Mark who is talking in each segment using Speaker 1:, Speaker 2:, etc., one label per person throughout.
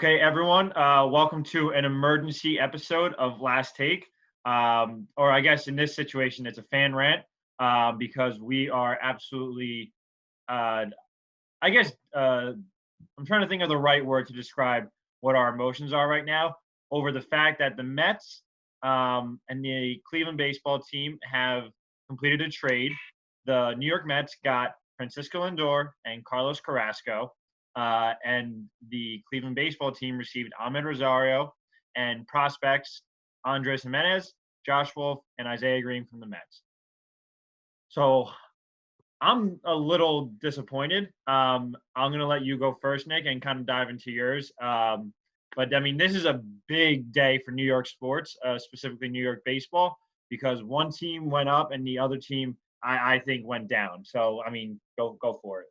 Speaker 1: Okay, everyone, welcome to an emergency episode of Last Take. Or I guess in this situation, it's a fan rant because we are absolutely, uh, I guess, I'm trying to think of the right word to describe what our emotions are right now over the fact that the Mets and the Cleveland baseball team have completed a trade. The New York Mets got Francisco Lindor and Carlos Carrasco, and the Cleveland baseball team received Ahmed Rosario and prospects Andres Jimenez, Josh Wolf, and Isaiah Green from the Mets. So I'm a little disappointed. I'm going to let you go first, Nick, and kind of dive into yours. But I mean, this is a big day for New York sports, specifically New York baseball, because one team went up and the other team, I think, went down. So, I mean, go for it.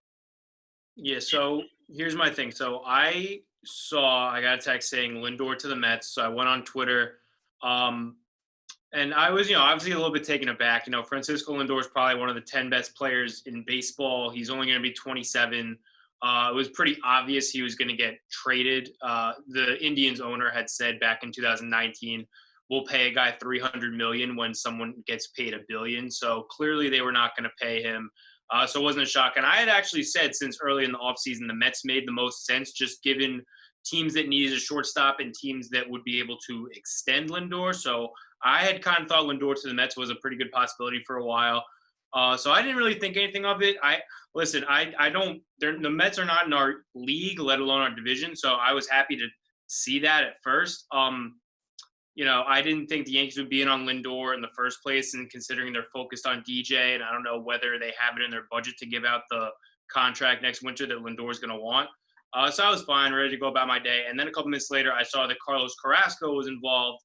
Speaker 2: Yeah, so here's my thing. So I got a text saying Lindor to the Mets. So I went on Twitter. Um, and I was, obviously a little bit taken aback. Francisco Lindor is probably one of the 10 best players in baseball. He's only going to be 27. It was pretty obvious he was going to get traded. The Indians owner had said back in 2019, we'll pay a guy $300 million when someone gets paid $1 billion. So clearly they were not going to pay him. So it wasn't a shock. And I had actually said since early in the offseason, the Mets made the most sense, just given teams that needed a shortstop and teams that would be able to extend Lindor. So I had kind of thought Lindor to the Mets was a pretty good possibility for a while. So I didn't really think anything of it. The Mets are not in our league, let alone our division. So I was happy to see that at first. I didn't think the Yankees would be in on Lindor in the first place, and considering they're focused on DJ, and I don't know whether they have it in their budget to give out the contract next winter that Lindor is going to want. So I was fine, ready to go about my day. And then a couple minutes later, I saw that Carlos Carrasco was involved,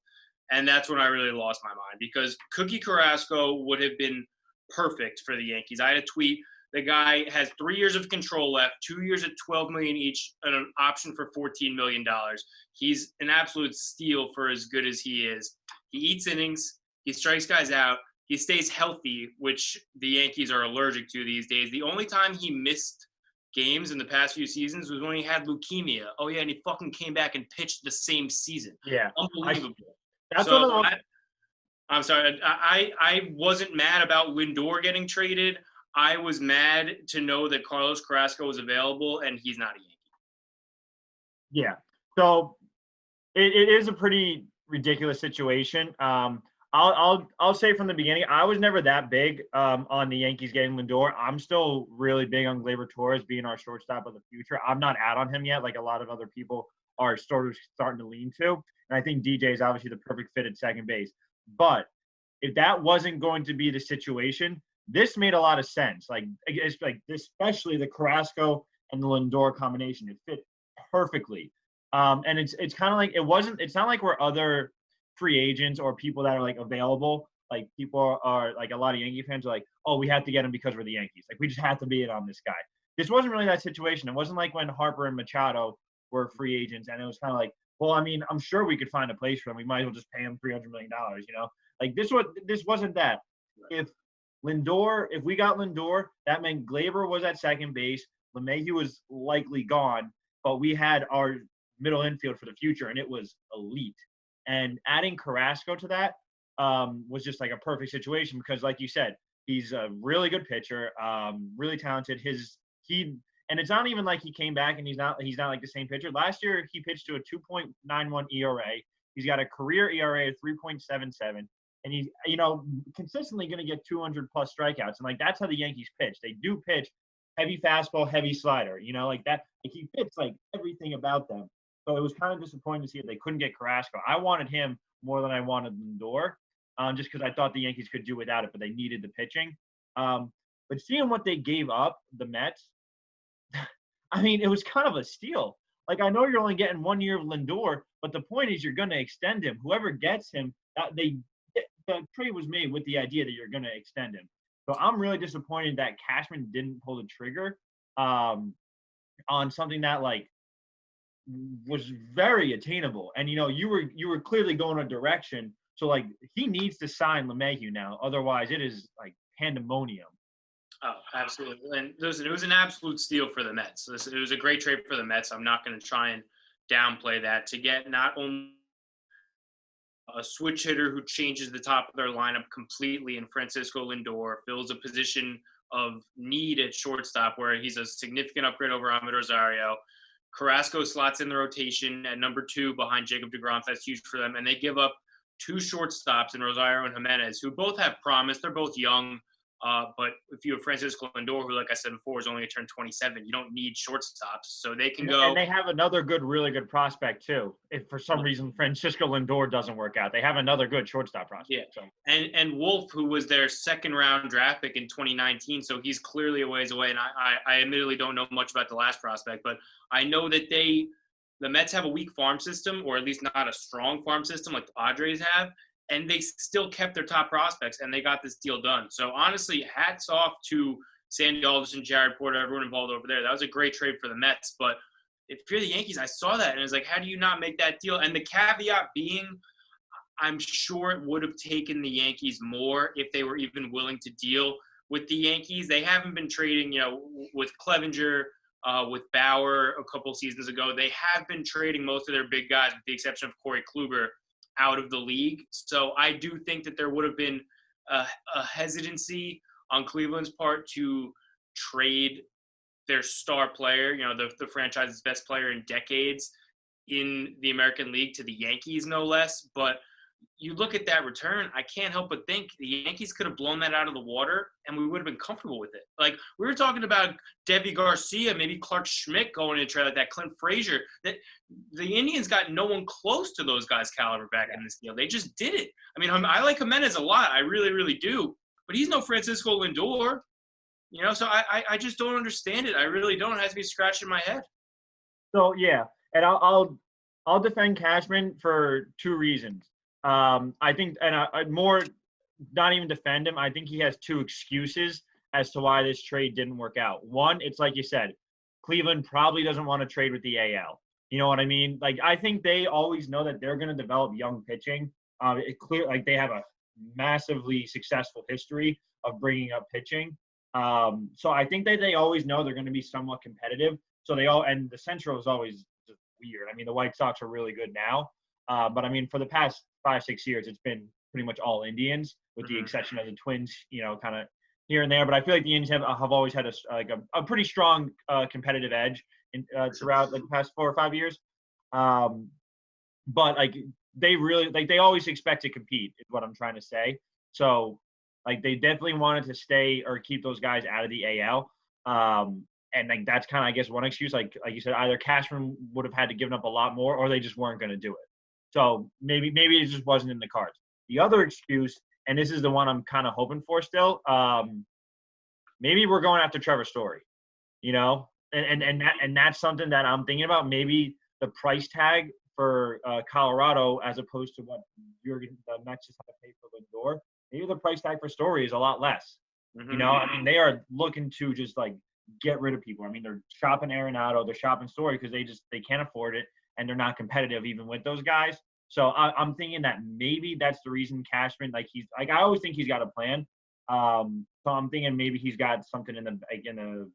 Speaker 2: and that's when I really lost my mind because Cookie Carrasco would have been perfect for the Yankees. I had a tweet. The guy has 3 years of control left, 2 years at $12 million each, and an option for $14 million. He's an absolute steal for as good as he is. He eats innings. He strikes guys out. He stays healthy, which the Yankees are allergic to these days. The only time he missed games in the past few seasons was when he had leukemia. Oh, yeah, and he fucking came back and pitched the same season.
Speaker 1: Yeah.
Speaker 2: Unbelievable.
Speaker 1: That's what
Speaker 2: I'm sorry. I wasn't mad about Lindor getting traded. I was mad to know that Carlos Carrasco was available and he's not a Yankee.
Speaker 1: Yeah. So it is a pretty ridiculous situation. I'll say from the beginning, I was never that big on the Yankees getting Lindor. I'm still really big on Gleyber Torres being our shortstop of the future. I'm not out on him yet, like a lot of other people are sort of starting to lean to. And I think DJ is obviously the perfect fit at second base. But if that wasn't going to be the situation, this made a lot of sense. Like, it's like especially the Carrasco and the Lindor combination. It fit perfectly. And it's kind of like it's not like we're other free agents or people that are like available. Like people are like a lot of Yankee fans are like, oh, we have to get him because we're the Yankees. Like we just have to be in on this guy. This wasn't really that situation. It wasn't like when Harper and Machado were free agents and it was kind of like, well, I mean, I'm sure we could find a place for them. We might as well just pay him $300 million, Like this wasn't that. If we got Lindor, that meant Gleyber was at second base. LeMahieu was likely gone, but we had our middle infield for the future, and it was elite. And adding Carrasco to that was just like a perfect situation because, like you said, he's a really good pitcher, really talented. And it's not even like he came back and he's not like the same pitcher. Last year, he pitched to a 2.91 ERA. He's got a career ERA of 3.77. And he's, consistently going to get 200 plus strikeouts. And like, that's how the Yankees pitch. They do pitch heavy fastball, heavy slider, like that. Like he fits like everything about them. So it was kind of disappointing to see that they couldn't get Carrasco. I wanted him more than I wanted Lindor, just because I thought the Yankees could do without it, but they needed the pitching. But seeing what they gave up, the Mets, I mean, it was kind of a steal. Like, I know you're only getting 1 year of Lindor, but the point is you're going to extend him. Whoever gets him, the trade was made with the idea that you're going to extend him. So I'm really disappointed that Cashman didn't pull the trigger on something that like was very attainable. And you were clearly going a direction. So like he needs to sign LeMahieu now, otherwise it is like pandemonium.
Speaker 2: Oh, absolutely. And listen, it was an absolute steal for the Mets. Listen, it was a great trade for the Mets. I'm not going to try and downplay that to get not only a switch hitter who changes the top of their lineup completely, and Francisco Lindor fills a position of need at shortstop where he's a significant upgrade over Ahmed Rosario. Carrasco slots in the rotation at number 2 behind Jacob deGrom. That's huge for them. And they give up 2 shortstops in Rosario and Jimenez, who both have promise. They're both young. But if you have Francisco Lindor, who, like I said before, is only a turn 27, you don't need shortstops. So they can go.
Speaker 1: And they have another really good prospect, too. If for some reason Francisco Lindor doesn't work out, they have another good shortstop prospect.
Speaker 2: Yeah.
Speaker 1: So.
Speaker 2: And Wolf, who was their second-round draft pick in 2019, so he's clearly a ways away. And I admittedly don't know much about the last prospect, but I know that the Mets have a weak farm system, or at least not a strong farm system like the Padres have. And they still kept their top prospects, and they got this deal done. So, honestly, hats off to Sandy Alderson, Jared Porter, everyone involved over there. That was a great trade for the Mets. But if you're the Yankees, I saw that, and it was like, how do you not make that deal? And the caveat being, I'm sure it would have taken the Yankees more if they were even willing to deal with the Yankees. They haven't been trading, with Clevenger, with Bauer a couple seasons ago. They have been trading most of their big guys, with the exception of Corey Kluber, out of the league. So I do think that there would have been a hesitancy on Cleveland's part to trade their star player, the franchise's best player in decades in the American League, to the Yankees, no less. But you look at that return, I can't help but think the Yankees could have blown that out of the water and we would have been comfortable with it. Like, we were talking about Debbie Garcia, maybe Clark Schmidt going in a trade like that, Clint Frazier. That the Indians got no one close to those guys' caliber back in this deal. They just did it. I mean, I like Jimenez a lot. I really, really do. But he's no Francisco Lindor. So I just don't understand it. I really don't. It has to be scratching my head.
Speaker 1: So, yeah. And I'll defend Cashman for 2 reasons. I think, and I more not even defend him. I think he has 2 excuses as to why this trade didn't work out. One, it's like you said, Cleveland probably doesn't want to trade with the AL. You know what I mean? Like, I think they always know that they're going to develop young pitching. They have a massively successful history of bringing up pitching. So I think that they always know they're going to be somewhat competitive. So and the Central is always just weird. I mean, the White Sox are really good now. But I mean, for the past 5-6 years, it's been pretty much all Indians, with the exception of the Twins, kind of here and there. But I feel like the Indians have always had a pretty strong competitive edge throughout the past 4 or 5 years. But they really they always expect to compete, is what I'm trying to say. So they definitely wanted to stay or keep those guys out of the AL. And that's kind of, I guess, one excuse. Like you said, either Cashman would have had to give up a lot more, or they just weren't going to do it. So maybe it just wasn't in the cards. The other excuse, and this is the one I'm kind of hoping for still, maybe we're going after Trevor Story, and that's something that I'm thinking about. Maybe the price tag for Colorado, as opposed to what the Mets just had to pay for Lindor, maybe the price tag for Story is a lot less.
Speaker 2: Mm-hmm.
Speaker 1: I mean, they are looking to just get rid of people. I mean, they're shopping Arenado, they're shopping Story because they can't afford it. And they're not competitive even with those guys. So I'm thinking that maybe that's the reason Cashman, I always think he's got a plan. So I'm thinking maybe he's got something in the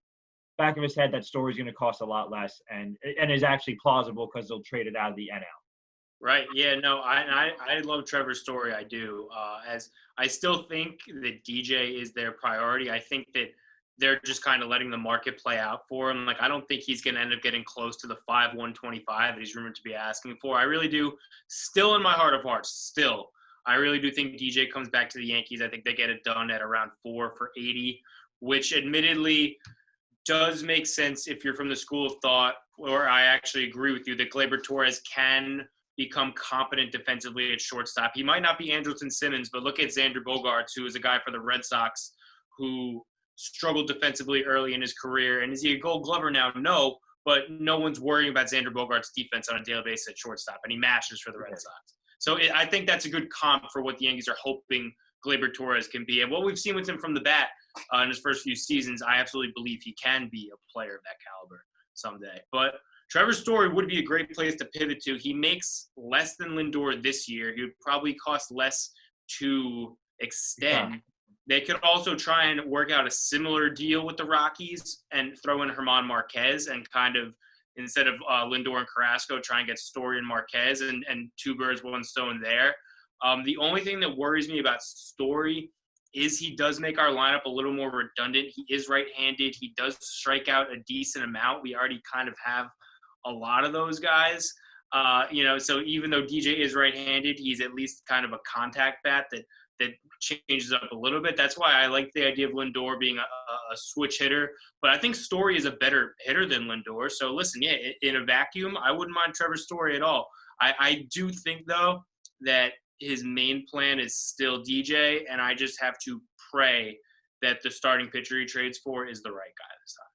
Speaker 1: back of his head that Story's going to cost a lot less and is actually plausible because they'll trade it out of the NL.
Speaker 2: Right. Yeah. No. I love Trevor Story. I do. As I still think that DJ is their priority. I think that they're just kind of letting the market play out for him. I don't think he's going to end up getting close to the 5.125 that he's rumored to be asking for. I really do. Still, in my heart of hearts, I really do think DJ comes back to the Yankees. I think they get it done at around 4 for $80, which admittedly does make sense if you're from the school of thought, or I actually agree with you, that Gleyber Torres can become competent defensively at shortstop. He might not be Andrelton Simmons, but look at Xander Bogaerts, who is a guy for the Red Sox who struggled defensively early in his career. And is he a Gold Glover now? No, but no one's worrying about Xander Bogaerts' defense on a daily basis at shortstop, and he matches for the Red Sox. So I think that's a good comp for what the Yankees are hoping Gleyber Torres can be. And what we've seen with him from the bat in his first few seasons, I absolutely believe he can be a player of that caliber someday. But Trevor Story would be a great place to pivot to. He makes less than Lindor this year. He would probably cost less to extend. Yeah. They could also try and work out a similar deal with the Rockies and throw in German Marquez and kind of, instead of Lindor and Carrasco, try and get Story and Marquez and two birds, one stone there. The only thing that worries me about Story is he does make our lineup a little more redundant. He is right-handed. He does strike out a decent amount. We already kind of have a lot of those guys. So even though DJ is right-handed, he's at least kind of a contact bat that changes up a little bit. That's why I like the idea of Lindor being a switch hitter. But I think Story is a better hitter than Lindor. So listen, yeah, in a vacuum, I wouldn't mind Trevor Story at all. I do think, though, that his main plan is still DJ, and I just have to pray that the starting pitcher he trades for is the right guy this time.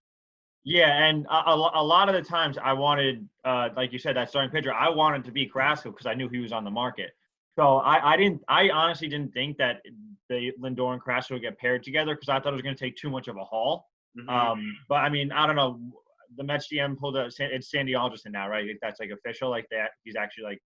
Speaker 1: Yeah, and a lot of the times I wanted, like you said, that starting pitcher, I wanted to be Carrasco because I knew he was on the market. So I honestly didn't think that the Lindor and Carrasco would get paired together because I thought it was going to take too much of a haul.
Speaker 2: Mm-hmm.
Speaker 1: But I mean, I don't know. The Mets GM pulled it's Sandy Alderson now, right? That's like official, like that. He's actually like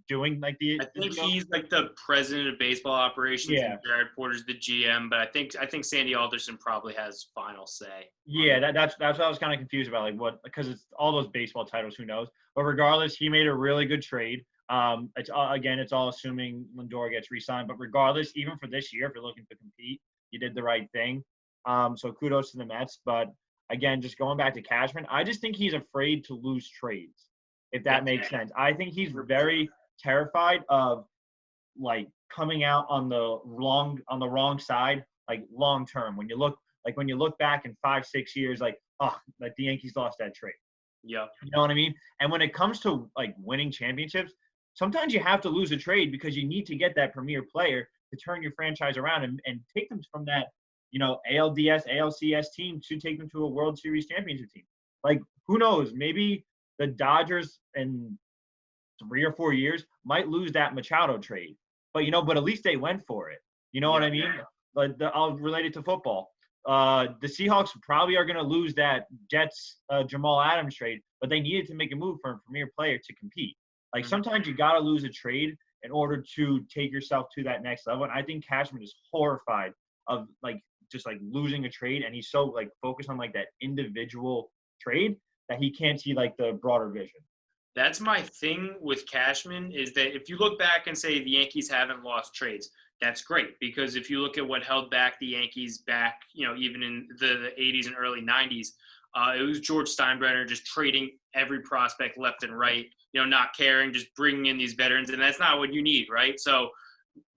Speaker 1: doing like the.
Speaker 2: I think he's like the president of baseball operations.
Speaker 1: Yeah.
Speaker 2: And Jared Porter's the GM, but I think Sandy Alderson probably has final say.
Speaker 1: Yeah, that's what I was kind of confused about, like what, because it's all those baseball titles, who knows? But regardless, he made a really good trade. It's all assuming Lindor gets re-signed. But regardless, even for this year, if you're looking to compete, you did the right thing. So kudos to the Mets. But again, just going back to Cashman, I just think he's afraid to lose trades, if that makes sense. I think he's very terrified of like coming out on the wrong side, like long term. When you look back in 5-6 years, like the Yankees lost that trade.
Speaker 2: Yeah.
Speaker 1: You know what I mean? And when it comes to like winning championships, sometimes you have to lose a trade because you need to get that premier player to turn your franchise around and take them from that, ALDS, ALCS team to take them to a World Series championship team. Like, who knows? Maybe the Dodgers in 3 or 4 years might lose that Machado trade. But, at least they went for it. You know what I mean? Like, I'll relate it to football. The Seahawks probably are going to lose that Jets Jamal Adams trade, but they needed to make a move for a premier player to compete. Like, sometimes you got to lose a trade in order to take yourself to that next level. And I think Cashman is horrified of just losing a trade, and he's so focused on that individual trade that he can't see the broader vision.
Speaker 2: That's my thing with Cashman, is that if you look back and say the Yankees haven't lost trades, that's great, because if you look at what held back the Yankees back, even in the 80s and early 90s, it was George Steinbrenner just trading every prospect left and right, not caring, just bringing in these veterans, and that's not what you need, right? So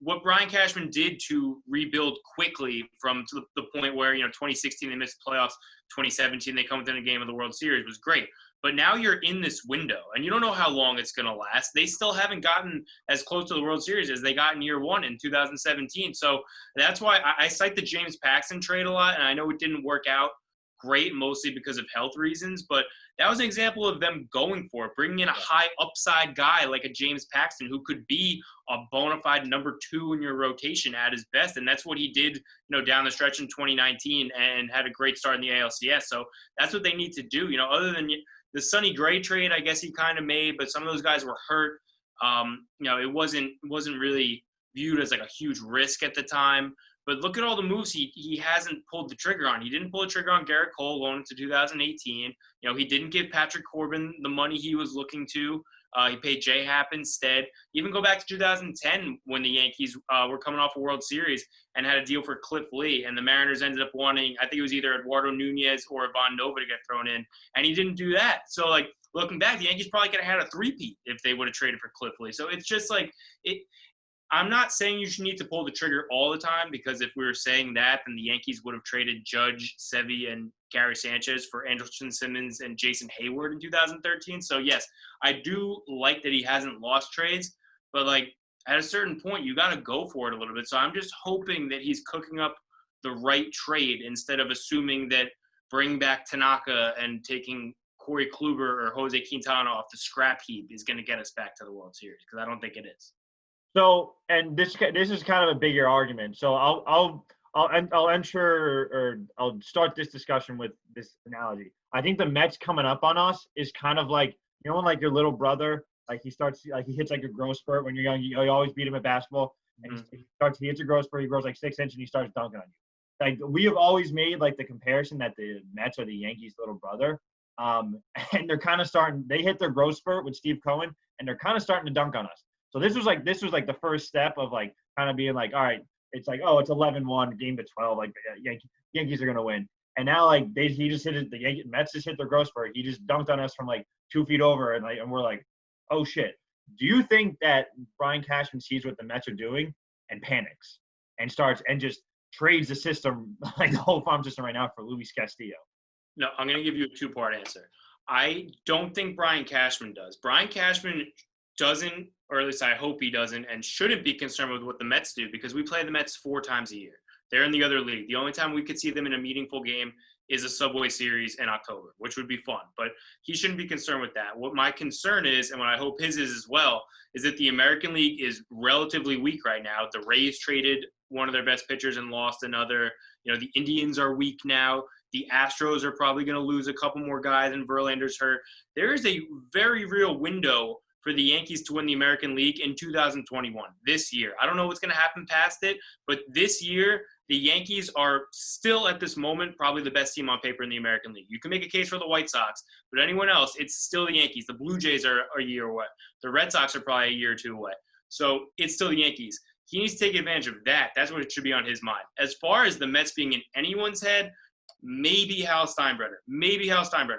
Speaker 2: what Brian Cashman did to rebuild quickly from to the point where, 2016 they missed the playoffs, 2017 they come within a game of the World Series was great. But now you're in this window, and you don't know how long it's going to last. They still haven't gotten as close to the World Series as they got in year one in 2017. So that's why I cite the James Paxton trade a lot, and I know it didn't work out great, mostly because of health reasons, but that was an example of them going for it, bringing in a high upside guy like a James Paxton who could be a bona fide number 2 in your rotation at his best. And that's what he did, down the stretch in 2019 and had a great start in the ALCS. So that's what they need to do, other than the Sonny Gray trade, I guess he kind of made, but some of those guys were hurt. It wasn't really viewed as a huge risk at the time. But look at all the moves he hasn't pulled the trigger on. He didn't pull the trigger on Garrett Cole going into 2018. He didn't give Patrick Corbin the money he was looking to. He paid J-Happ instead. Even go back to 2010 when the Yankees were coming off a World Series and had a deal for Cliff Lee, and the Mariners ended up wanting, I think it was either Eduardo Nunez or Ivan Nova to get thrown in, and he didn't do that. So, looking back, the Yankees probably could have had a three-peat if they would have traded for Cliff Lee. So it's just I'm not saying you should need to pull the trigger all the time, because if we were saying that, then the Yankees would have traded Judge, Sevy, and Gary Sanchez for Andrelton Simmons and Jason Hayward in 2013. So, yes, I do like that he hasn't lost trades, but, at a certain point, you got to go for it a little bit. So I'm just hoping that he's cooking up the right trade instead of assuming that bringing back Tanaka and taking Corey Kluber or Jose Quintana off the scrap heap is going to get us back to the World Series, because I don't think it is.
Speaker 1: So, and this is kind of a bigger argument. So I'll enter, or I'll start this discussion with this analogy. I think the Mets coming up on us is kind of like, when your little brother, he hits a growth spurt when you're young. You always beat him at basketball, and he hits a growth spurt. He grows 6 inches and he starts dunking on you. We have always made the comparison that the Mets are the Yankees' little brother. And they're kind of starting. They hit their growth spurt with Steve Cohen, and they're kind of starting to dunk on us. So this was like the first step of like kind of being like, all right, it's like, oh, it's 11-1, game to 12, like Yankees are gonna win. And now like he just hit it. The Mets just hit their growth spurt. He just dunked on us from like 2 feet over, and we're like, oh shit. Do you think that Brian Cashman sees what the Mets are doing and panics and starts and just trades the system, like the whole farm system right now, for Luis Castillo?
Speaker 2: No, I'm going to give you a two-part answer. I don't think Brian Cashman does. Brian Cashman doesn't, or at least I hope he doesn't, and shouldn't be concerned with what the Mets do, because we play the Mets 4 times a year. They're in the other league. The only time we could see them in a meaningful game is a Subway Series in October, which would be fun. But he shouldn't be concerned with that. What my concern is, and what I hope his is as well, is that the American League is relatively weak right now. The Rays traded one of their best pitchers and lost another. The Indians are weak now. The Astros are probably going to lose a couple more guys, and Verlander's hurt. There is a very real window for the Yankees to win the American League in 2021, this year. I don't know what's going to happen past it, but this year, the Yankees are still at this moment probably the best team on paper in the American League. You can make a case for the White Sox, but anyone else, it's still the Yankees. The Blue Jays are a year away. The Red Sox are probably a year or 2 away. So it's still the Yankees. He needs to take advantage of that. That's what it should be on his mind. As far as the Mets being in anyone's head, maybe Hal Steinbrenner,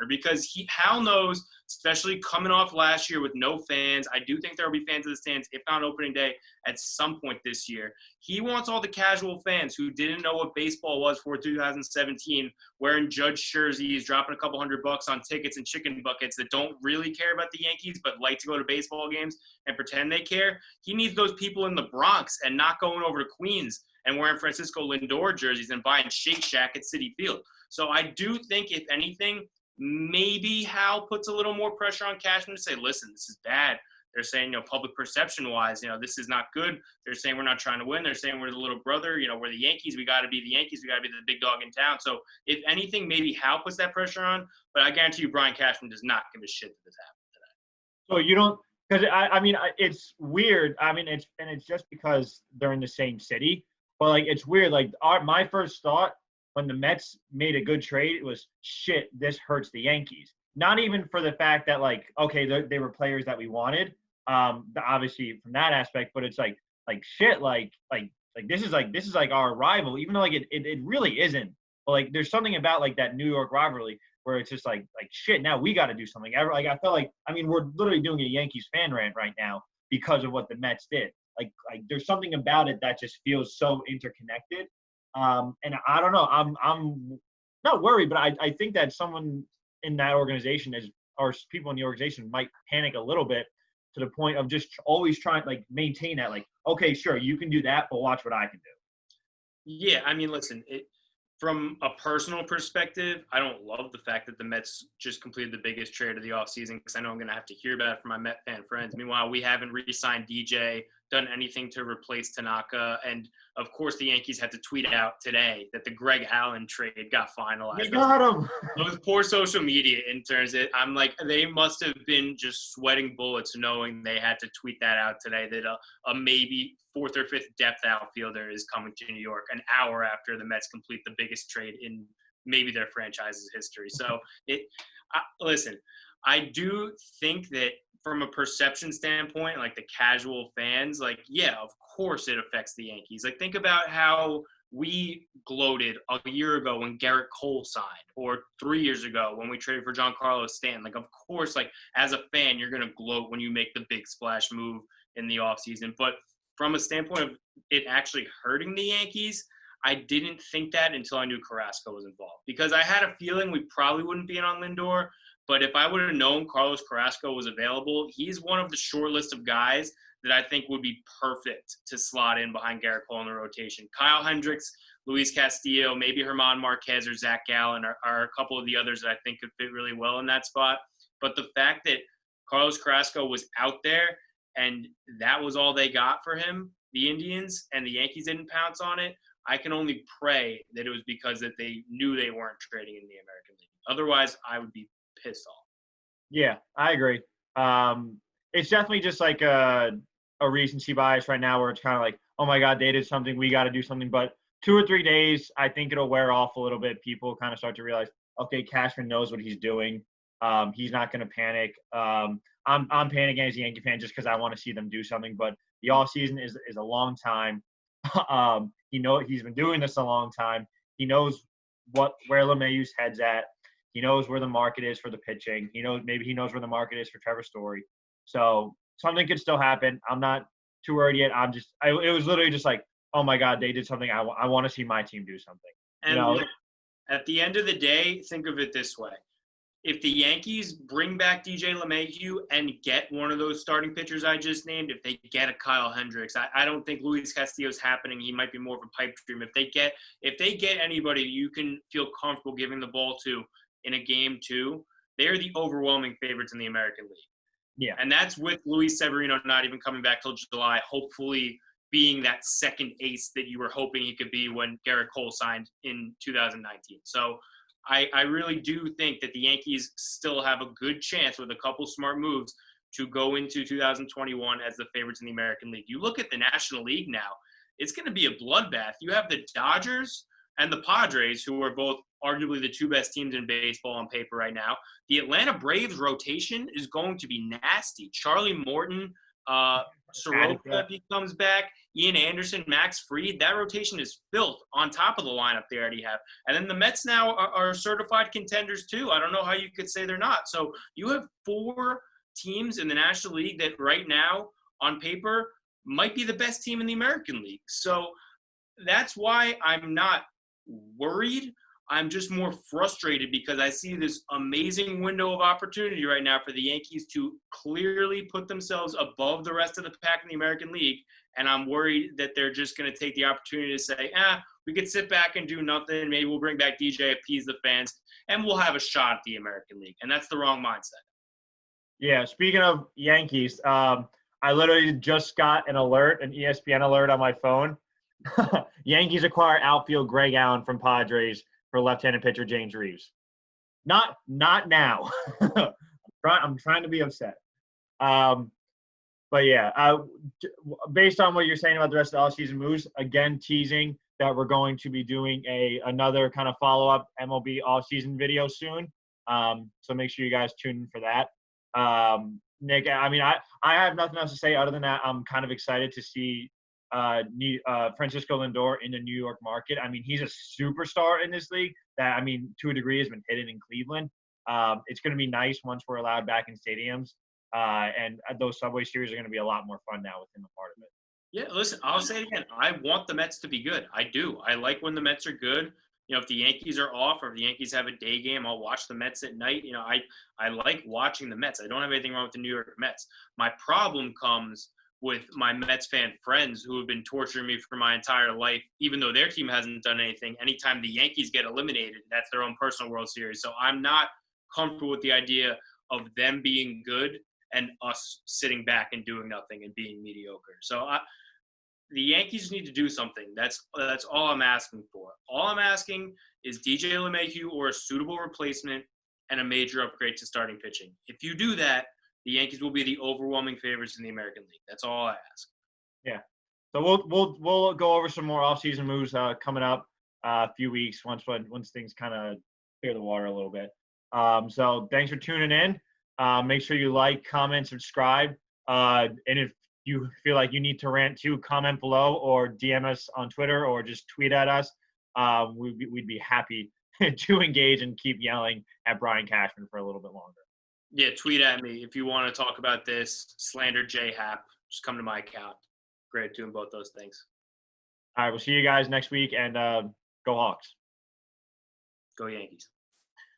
Speaker 2: because Hal knows, especially coming off last year with no fans. I do think there will be fans in the stands, if not opening day, at some point this year. He wants all the casual fans who didn't know what baseball was for 2017, wearing Judge jerseys, dropping a couple $100 on tickets and chicken buckets, that don't really care about the Yankees but like to go to baseball games and pretend they care. He needs those people in the Bronx and not going over to Queens and wearing Francisco Lindor jerseys and buying Shake Shack at Citi Field. So I do think, if anything, maybe Hal puts a little more pressure on Cashman to say, listen, this is bad. They're saying, public perception-wise, this is not good. They're saying we're not trying to win. They're saying we're the little brother. We're the Yankees. We got to be the Yankees. We got to be the big dog in town. So if anything, maybe Hal puts that pressure on. But I guarantee you Brian Cashman does not give a shit that this happened today.
Speaker 1: So you don't – because, it's weird. It's just because they're in the same city. But, it's weird. My first thought when the Mets made a good trade, it was, shit, this hurts the Yankees. Not even for the fact that, okay, they were players that we wanted, obviously from that aspect, but it's shit, this is our rival, even though it really isn't. But there's something about that New York rivalry where it's just shit, now we got to do something. I felt we're literally doing a Yankees fan rant right now because of what the Mets did. There's something about it that just feels so interconnected. And I don't know, I'm not worried, but I think that someone in that organization or people in the organization might panic a little bit, to the point of just always trying maintain that, okay, sure, you can do that, but watch what I can do.
Speaker 2: Yeah, listen, from a personal perspective, I don't love the fact that the Mets just completed the biggest trade of the offseason, because I know I'm going to have to hear about it from my Met fan friends. Meanwhile, we haven't re-signed DJ, done anything to replace Tanaka, and of course the Yankees had to tweet out today that the Greg Allen trade got finalized.
Speaker 1: They got him.
Speaker 2: Those poor social media interns, I'm like, they must have been just sweating bullets knowing they had to tweet that out today, that a maybe 4th or 5th depth outfielder is coming to New York an hour after the Mets complete the biggest trade in maybe their franchise's history. So listen, I do think that from a perception standpoint, the casual fans, yeah, of course it affects the Yankees. Think about how we gloated a year ago when Garrett Cole signed, or 3 years ago when we traded for Giancarlo Stanton. Of course, as a fan, you're going to gloat when you make the big splash move in the offseason. But from a standpoint of it actually hurting the Yankees, I didn't think that until I knew Carrasco was involved, because I had a feeling we probably wouldn't be in on Lindor. But if I would have known Carlos Carrasco was available, he's one of the short list of guys that I think would be perfect to slot in behind Garrett Cole in the rotation. Kyle Hendricks, Luis Castillo, maybe German Marquez or Zach Gallen are a couple of the others that I think could fit really well in that spot. But the fact that Carlos Carrasco was out there and that was all they got for him, the Indians, and the Yankees didn't pounce on it, I can only pray that it was because that they knew they weren't trading in the American League. Otherwise, I would be pissed off.
Speaker 1: Yeah, I agree. It's definitely just a recency bias right now, where it's kind of oh my God, they did something, we got to do something. But 2 or 3 days, I think it'll wear off a little bit. People kind of start to realize, okay, Cashman knows what he's doing. He's not going to panic. I'm panicking as a Yankee fan just because I want to see them do something. But the offseason is a long time. He's been doing this a long time. He knows where LeMahieu's head's at. He knows where the market is for the pitching. He knows where the market is for Trevor Story. So something could still happen. I'm not too worried yet. It was literally just like, oh my God, they did something. I want to see my team do something.
Speaker 2: And look, at the end of the day, think of it this way. If the Yankees bring back DJ LeMahieu and get one of those starting pitchers I just named, if they get a Kyle Hendricks, I don't think Luis Castillo's happening. He might be more of a pipe dream. If they get anybody you can feel comfortable giving the ball to in a game too, they're the overwhelming favorites in the American League.
Speaker 1: Yeah.
Speaker 2: And that's with Luis Severino not even coming back till July, hopefully being that second ace that you were hoping he could be when Garrett Cole signed in 2019. So I really do think that the Yankees still have a good chance with a couple smart moves to go into 2021 as the favorites in the American League. You look at the National League now, it's going to be a bloodbath. You have the Dodgers and the Padres, who are both arguably the two best teams in baseball on paper right now. The Atlanta Braves rotation is going to be nasty. Charlie Morton, Soroka, if he comes back, Ian Anderson, Max Fried, that rotation is built on top of the lineup they already have. And then the Mets now are certified contenders too. I don't know how you could say they're not. So you have 4 teams in the National League that right now, on paper, might be the best team in the American League. So that's why I'm not worried. I'm just more frustrated because I see this amazing window of opportunity right now for the Yankees to clearly put themselves above the rest of the pack in the American League. And I'm worried that they're just going to take the opportunity to say, we could sit back and do nothing. Maybe we'll bring back DJ, appease the fans, and we'll have a shot at the American League. And that's the wrong mindset.
Speaker 1: Yeah, speaking of Yankees, I literally just got an ESPN alert on my phone. Yankees acquire outfield Greg Allen from Padres for left-handed pitcher James Reeves. Not now. I'm trying to be upset. But yeah, based on what you're saying about the rest of the all-season moves, again teasing that we're going to be doing another kind of follow-up MLB all-season video soon. So make sure you guys tune in for that. Nick, I mean, I have nothing else to say other than that. I'm kind of excited to see Francisco Lindor in the New York market. I mean, he's a superstar in this league that, I mean, to a degree has been hidden in Cleveland. It's going to be nice once we're allowed back in stadiums. And those Subway Series are going to be a lot more fun now with him a part of it.
Speaker 2: Yeah, listen, I'll say it again. I want the Mets to be good. I do. I like when the Mets are good. You know, if the Yankees are off or if the Yankees have a day game, I'll watch the Mets at night. You know, I like watching the Mets. I don't have anything wrong with the New York Mets. My problem comes with my Mets fan friends who have been torturing me for my entire life, even though their team hasn't done anything. Anytime the Yankees get eliminated, that's their own personal World Series. So I'm not comfortable with the idea of them being good and us sitting back and doing nothing and being mediocre. So the Yankees need to do something. That's all I'm asking for. All I'm asking is DJ LeMahieu or a suitable replacement and a major upgrade to starting pitching. If you do that, the Yankees will be the overwhelming favorites in the American League. That's all I ask.
Speaker 1: Yeah. So we'll go over some more offseason moves coming up a few weeks once things kind of clear the water a little bit. So thanks for tuning in. Make sure you like, comment, subscribe. And if you feel like you need to rant too, comment below or DM us on Twitter or just tweet at us. We'd be happy to engage and keep yelling at Brian Cashman for a little bit longer.
Speaker 2: Yeah, tweet at me if you want to talk about this. Slander JHap. Just come to my account. Great doing both those things.
Speaker 1: All right, we'll see you guys next week, and go Hawks.
Speaker 2: Go Yankees.